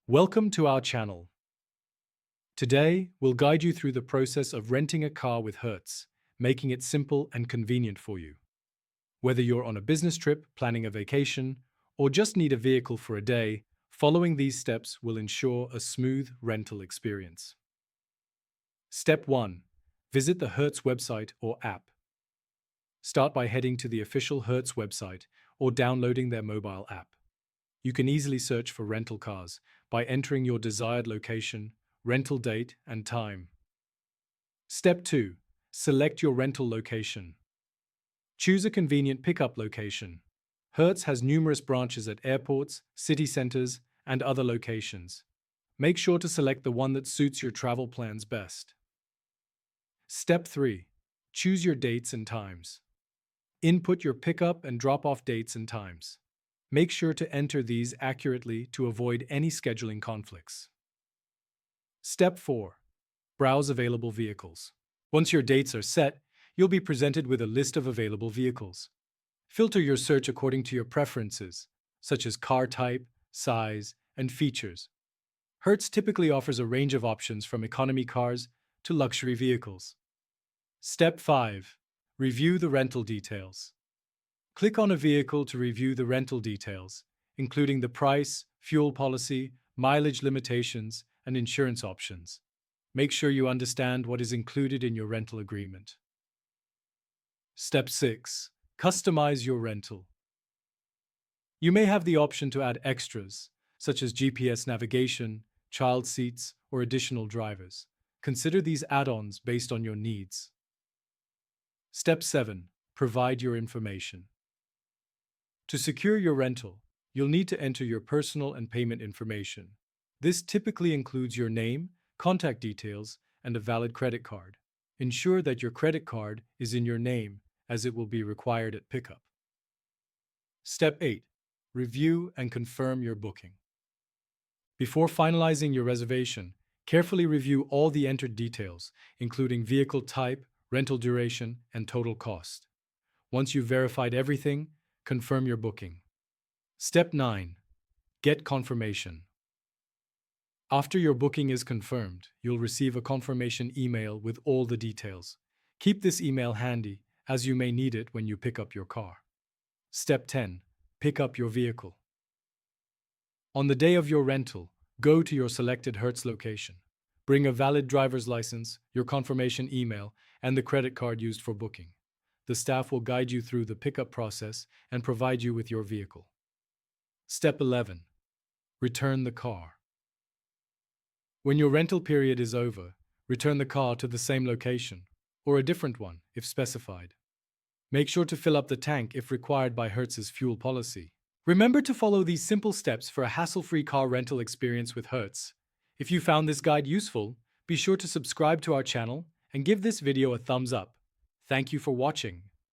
Welcome to our channel. Today, we'll guide you through the process of renting a car with Hertz, making it simple and convenient for you. Whether you're on a business trip, planning a vacation, or just need a vehicle for a day, following these steps will ensure a smooth rental experience. Step 1. Visit the Hertz website or app. Start by heading to the official Hertz website or downloading their mobile app. You can easily search for rental cars by entering your desired location, rental date, and time. Step 2. Select your rental location. Choose a convenient pickup location. Hertz has numerous branches at airports, city centers, and other locations. Make sure to select the one that suits your travel plans best. Step 3. Choose your dates and times. Input your pickup and drop-off dates and times. Make sure to enter these accurately to avoid any scheduling conflicts. Step 4. Browse available vehicles. Once your dates are set, you'll be presented with a list of available vehicles. Filter your search according to your preferences, such as car type, size, and features. Hertz typically offers a range of options from economy cars to luxury vehicles. Step 5. Review the rental details. Click on a vehicle to review the rental details, including the price, fuel policy, mileage limitations, and insurance options. Make sure you understand what is included in your rental agreement. Step 6. Customize your rental. You may have the option to add extras, such as GPS navigation, child seats, or additional drivers. Consider these add-ons based on your needs. Step 7. Provide your information. To secure your rental, you'll need to enter your personal and payment information. This typically includes your name, contact details, and a valid credit card. Ensure that your credit card is in your name, as it will be required at pickup. Step 8. Review and confirm your booking. Before finalizing your reservation, carefully review all the entered details, including vehicle type, rental duration, and total cost. Once you've verified everything, confirm your booking. Step 9. Get confirmation. After your booking is confirmed, you'll receive a confirmation email with all the details. Keep this email handy, as you may need it when you pick up your car. Step 10. Pick up your vehicle. On the day of your rental, go to your selected Hertz location. Bring a valid driver's license, your confirmation email, and the credit card used for booking. The staff will guide you through the pickup process and provide you with your vehicle. Step 11. Return the car. When your rental period is over, return the car to the same location, or a different one if specified. Make sure to fill up the tank if required by Hertz's fuel policy. Remember to follow these simple steps for a hassle-free car rental experience with Hertz. If you found this guide useful, be sure to subscribe to our channel and give this video a thumbs up. Thank you for watching.